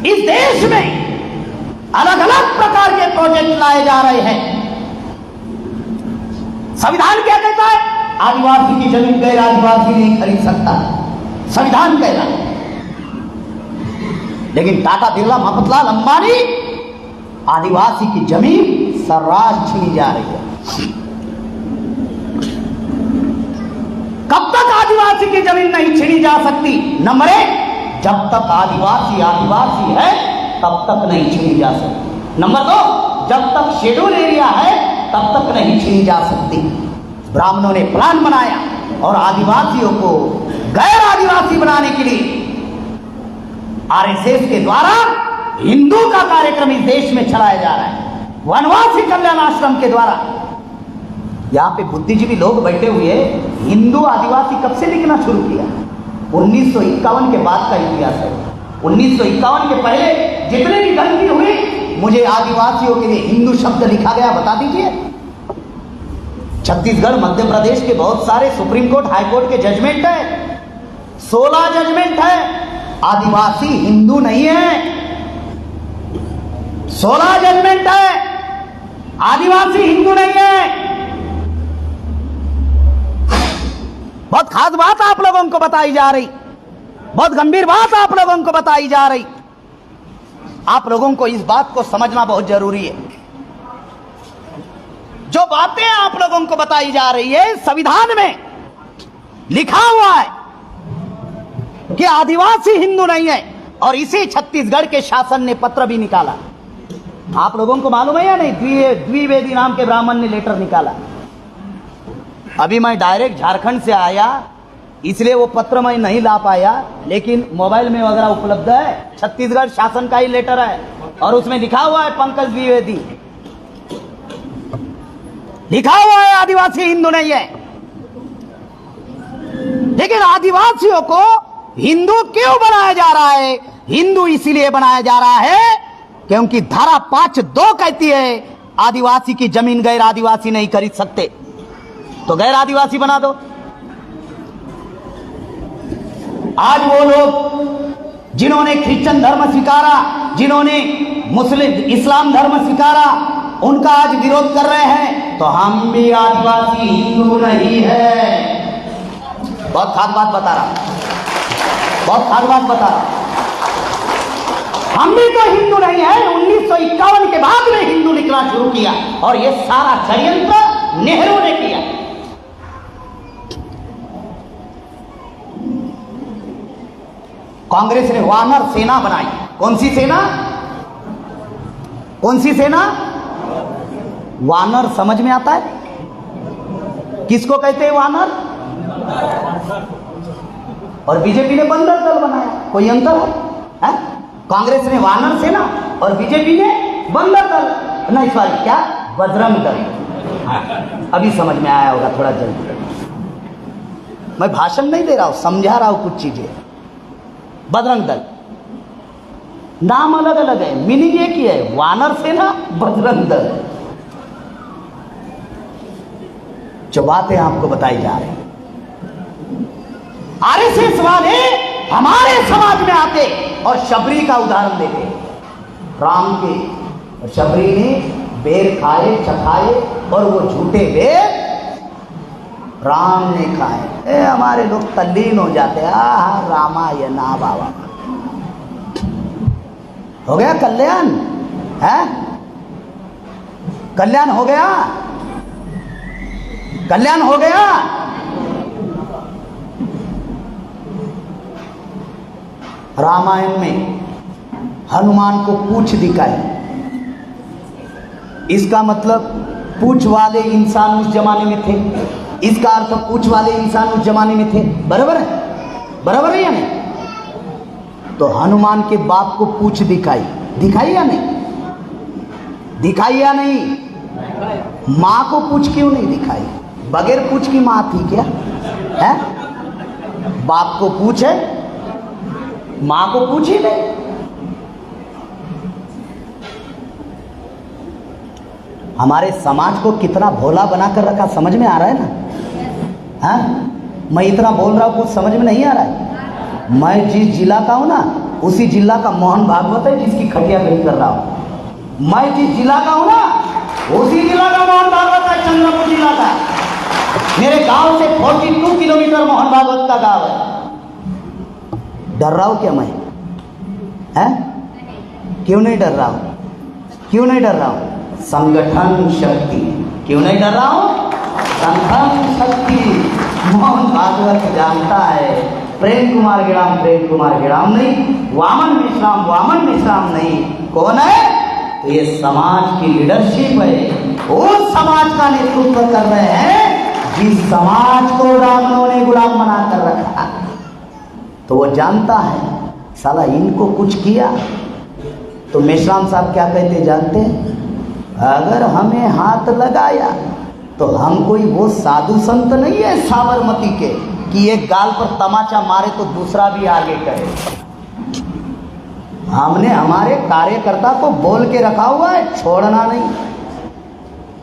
इस देश में अलग अलग प्रकार के प्रोजेक्ट लाए जा रहे हैं। संविधान क्या कहता है? आदिवासी की जमीन गैर आदिवासी नहीं खरीद सकता, संविधान कह रहा है। लेकिन टाटा, बिरला, मफतलाल, अंबानी, आदिवासी की जमीन सर्रास छीनी जा रही है। कब तक आदिवासी की जमीन नहीं छीनी जा सकती? नंबर एक, जब तक आदिवासी आदिवासी है तब तक नहीं छीनी जा सकती। नंबर दो, जब तक शेड्यूल एरिया है तब तक नहीं छीनी जा सकती। ब्राह्मणों ने प्लान बनाया और आदिवासियों को गैर आदिवासी बनाने के लिए आरएसएस के द्वारा हिंदू का कार्यक्रम इस देश में चलाया जा रहा है, वनवासी कल्याण आश्रम के द्वारा। यहां पे बुद्धिजीवी लोग बैठे हुए, हिंदू आदिवासी कब से लिखना शुरू किया? 1951 के बाद का इतिहास है। 1951 के पहले जितने भी गलती हुई, मुझे आदिवासियों के लिए हिंदू शब्द लिखा गया बता दीजिए। छत्तीसगढ़, मध्य प्रदेश के बहुत सारे सुप्रीम कोर्ट, हाई कोर्ट के जजमेंट है, 16 जजमेंट है। आदिवासी हिंदू नहीं है, 16 जजमेंट है, आदिवासी हिंदू नहीं है। बहुत खास बात आप लोगों को बताई जा रही, बहुत गंभीर बात आप लोगों को बताई जा रही। आप लोगों को इस बात को समझना बहुत जरूरी है। जो बातें आप लोगों को बताई जा रही है, संविधान में लिखा हुआ है कि आदिवासी हिंदू नहीं है, और इसी छत्तीसगढ़ के शासन ने पत्र भी निकाला। आप लोगों को मालूम है या नहीं? द्विवेदी नाम के ब्राह्मण ने लेटर निकाला। अभी मैं डायरेक्ट झारखंड से आया, इसलिए वो पत्र मैं नहीं ला पाया, लेकिन मोबाइल में वगैरह उपलब्ध है। छत्तीसगढ़ शासन का ही लेटर है और उसमें लिखा हुआ है पंकज द्विवेदी, लिखा हुआ है आदिवासी हिंदू नहीं है। लेकिन आदिवासियों को हिंदू क्यों बनाया जा रहा है? हिंदू इसीलिए बनाया जा रहा है क्योंकि धारा 5(2) कहती है आदिवासी की जमीन गैर आदिवासी नहीं खरीद सकते, तो गैर आदिवासी बना दो। आज वो लोग जिन्होंने क्रिश्चियन धर्म स्वीकारा, जिन्होंने मुस्लिम इस्लाम धर्म स्वीकारा, उनका आज विरोध कर रहे हैं, तो हम भी आदिवासी हिंदू नहीं है। बहुत खास बात बता रहा, बहुत खास बात बता रहा। हम भी तो हिंदू नहीं है। 1951 के बाद में हिंदू लिखना शुरू किया, और ये सारा षड्यंत्र नेहरू ने किया। कांग्रेस ने वानर सेना बनाई। कौन सी सेना? कौन सी सेना? वानर समझ में आता है? किसको कहते हैं वानर? और बीजेपी ने बंदर दल बनाया। कोई अंतर है? कांग्रेस ने वानर सेना और बीजेपी ने बंदर दल, नहीं सॉरी, क्या, बजरंग दल। अभी समझ में आया होगा थोड़ा जल्दी। मैं भाषण नहीं दे रहा हूं, समझा रहा हूं कुछ चीजें। बजरंग दल नाम अलग अलग है, मीनिंग एक ही है, वानर सेना, बजरंग दल। जो बातें आपको बताई जा रही, आरएसएस वाले हमारे समाज में आते और शबरी का उदाहरण देते। राम के और शबरी ने बेर खाए, चखाए, और वो झूठे बेर राम ने खाए। हमारे लोग तल्लीन हो जाते, रामायण बाबा। हो गया कल्याण? है कल्याण? हो गया कल्याण? हो गया? रामायण में हनुमान को पूंछ दिखाई, इसका मतलब पूंछ वाले इंसान उस जमाने में थे। इसका अर्थ पूंछ वाले इंसान उस जमाने में थे। बराबर है? बराबर है या नहीं? तो हनुमान के बाप को पूंछ दिखाई, दिखाई या नहीं? दिखाई या नहीं? मां को पूंछ क्यों नहीं दिखाई? बगैर पूंछ की मां थी क्या? है? बाप को पूछ है, मां को पूछ ही नहीं। हमारे समाज को कितना भोला बनाकर रखा, समझ में आ रहा है ना? हाँ, मैं इतना बोल रहा हूं, कुछ समझ में नहीं आ रहा है। मैं जिस जिला का हूं ना, उसी जिला का मोहन भागवत है जिसकी खटिया गई कर रहा हूं। मैं जिस जिला का हूं ना, उसी जिला का मोहन भागवत है, चंद्रपुर जिला का। मेरे गांव से 42 किलोमीटर मोहन भागवत का गांव है। डर रहा हूं क्या मैं? है? क्यों नहीं डर रहा हूं? क्यों नहीं डर रहा हूं? संगठन शक्ति। क्यों नहीं डर रहा हूं? संगठन शक्ति। मोहन भागवत जानता है प्रेम कुमार गिड़ाम प्रेम कुमार गिड़ाम नहीं, वामन मिश्राम नहीं। कौन है? तो ये समाज की लीडरशिप है। वो समाज का नेतृत्व कर रहे हैं जिस समाज को ब्राह्मणों ने गुलाम बना कर रखा। तो वो जानता है साला इनको कुछ किया तो मेश्राम साहब क्या कहते जानते हैं? अगर हमें हाथ लगाया तो हम कोई वो साधु संत नहीं है साबरमती के कि एक गाल पर तमाचा मारे तो दूसरा भी आगे करे। हमने हमारे कार्यकर्ता को बोल के रखा हुआ है, छोड़ना नहीं।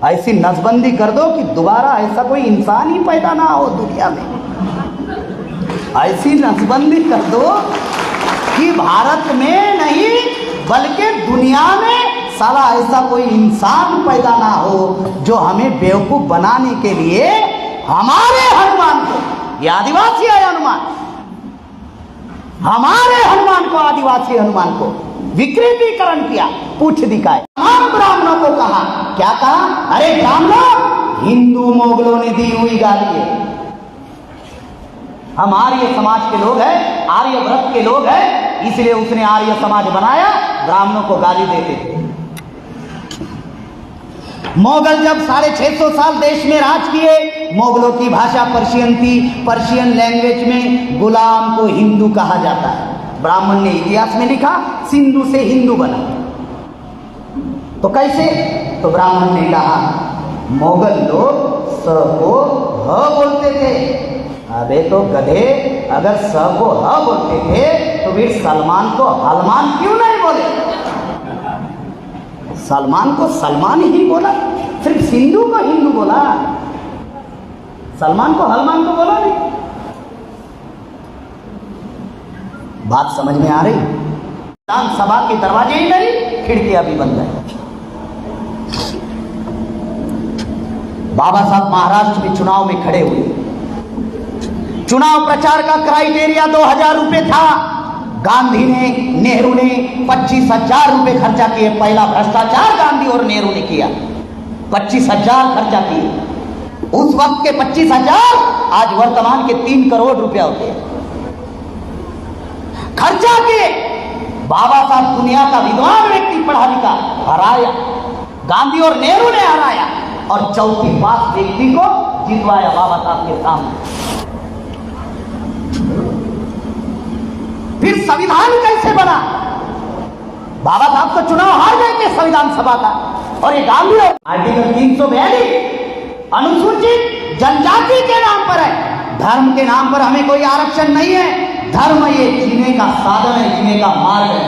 ऐसी नसबंदी कर दो कि दोबारा ऐसा कोई इंसान ही पैदा ना हो दुनिया में। ऐसी नसबंदी कर दो कि भारत में नहीं बल्कि दुनिया में साला ऐसा कोई इंसान पैदा ना हो जो हमें बेवकूफ बनाने के लिए हमारे हनुमान को, ये आदिवासी है हनुमान, हमारे हनुमान को, आदिवासी हनुमान को विकृतीकरण किया, पूछ दिखाए। तमाम ब्राह्मणों को कहा, क्या कहा? अरे ब्राह्मणों, हिंदू मोगलों ने दी हुई गाली है। हम आर्य समाज के लोग हैं, आर्य व्रत के लोग हैं, इसलिए उसने आर्य समाज बनाया, ब्राह्मणों को गाली देते थे। मोगल जब 650 साल देश में राज किए, मोगलों की भाषा पर्शियन थी, पर्शियन लैंग्वेज में गुलाम को हिंदू कहा जाता है। ब्राह्मण ने इतिहास में लिखा सिंधु से हिंदू बना। तो कैसे? तो ब्राह्मण ने कहा मोगल लोग स को ह बोलते थे। अबे तो गधे, अगर स को ह बोलते थे तो फिर सलमान को हलमान क्यों नहीं बोले? सलमान को सलमान ही बोला, सिर्फ सिंधु को हिंदू बोला, सलमान को हलमान को बोला नहीं। बात समझ में आ रही? विधानसभा के दरवाजे ही नहीं, खिड़कियां भी बंद है। बाबा साहब महाराष्ट्र में चुनाव में खड़े हुए। चुनाव प्रचार का क्राइटेरिया 2000 रुपए था। गांधी ने, नेहरू ने 25,000 रुपए खर्चा किए। पहला भ्रष्टाचार गांधी और नेहरू ने किया, 25,000 खर्चा किए। उस वक्त के 25,000 आज वर्तमान के 3 करोड़ रुपया होते हैं। खर्चा किए। बाबा साहब दुनिया का विद्वान व्यक्ति, पढ़ा लिखा, हराया। गांधी और नेहरू ने हराया और चौथी पास व्यक्ति को जितवाया बाबा साहब के सामने। फिर संविधान कैसे बना? बाबा साहब तो चुनाव हार गए थे संविधान सभा का, और ये गांधी आर्टिकल 342 अनुसूचित जनजाति के नाम पर है। धर्म के नाम पर हमें कोई आरक्षण नहीं है। धर्म ये जीने का साधन है, जीने का मार्ग है।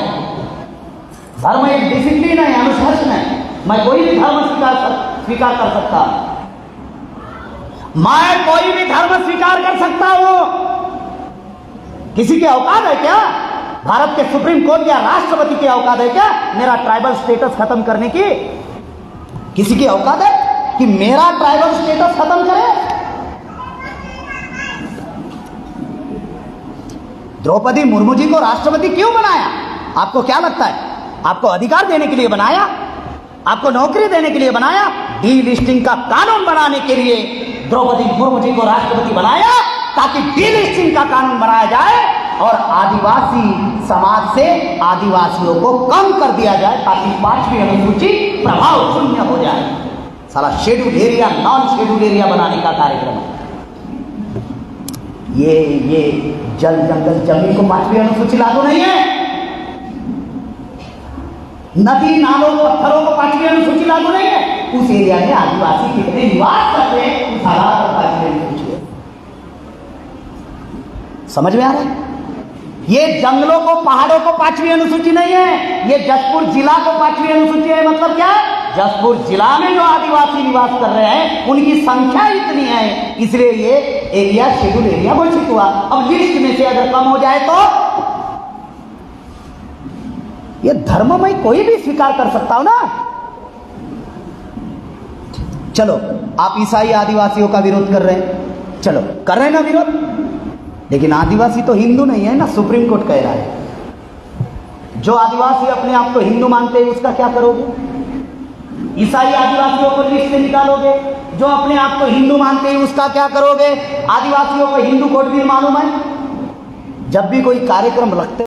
धर्म एक डिसिप्लिन है, अनुशासन है। मैं कोई भी धर्म स्वीकार कर सकता, मैं कोई भी धर्म स्वीकार कर सकता हूं। किसी की औकात है क्या? भारत के सुप्रीम कोर्ट या राष्ट्रपति की औकात है क्या मेरा ट्राइबल स्टेटस खत्म करने की? किसी की औकात है कि मेरा ट्राइबल स्टेटस खत्म करे? द्रौपदी मुर्मू जी को राष्ट्रपति क्यों बनाया? आपको क्या लगता है? आपको अधिकार देने के लिए बनाया? आपको नौकरी देने के लिए बनाया? डीलिस्टिंग का कानून बनाने के लिए द्रौपदी मुर्मू जी को राष्ट्रपति बनाया, ताकि डीलिस्टिंग का कानून बनाया जाए और आदिवासी समाज से आदिवासियों को कम कर दिया जाए, ताकि 5वीं अनुसूची प्रभाव शून्य हो जाए। सारा schedule area non schedule area बनाने का कार्यक्रम है। ये जल जंगल जमीन को 5वीं अनुसूची लागू नहीं है। नदी नालों पत्थरों को 5वीं अनुसूची लागू नहीं है। उस एरिया में आदिवासी कितने निवास करते हैं उस आधार पर 5वीं अनुसूची है। समझ में आ रहा है? ये जंगलों को, पहाड़ों को 5वीं अनुसूची नहीं है। ये जसपुर जिला को 5वीं अनुसूची है। मतलब क्या? जसपुर जिला में जो आदिवासी निवास कर रहे हैं उनकी संख्या इतनी है, इसलिए ये एरिया शेड्यूल एरिया घोषित हुआ। अब लिस्ट में से अगर कम हो जाए तो ये धर्म में कोई भी स्वीकार कर सकता हो ना। चलो आप ईसाई आदिवासियों का विरोध कर रहे हैं, चलो कर रहे हैं ना विरोध, लेकिन आदिवासी तो हिंदू नहीं है ना, सुप्रीम कोर्ट कह रहा है। जो आदिवासी अपने आप को हिंदू मानते हैं उसका क्या करोगे? ईसाई आदिवासियों को लिस्ट से निकालोगे, जो अपने आप को हिंदू मानते हैं उसका क्या करोगे? आदिवासियों को हिंदू कोड भी मालूम है। जब भी कोई कार्यक्रम रखते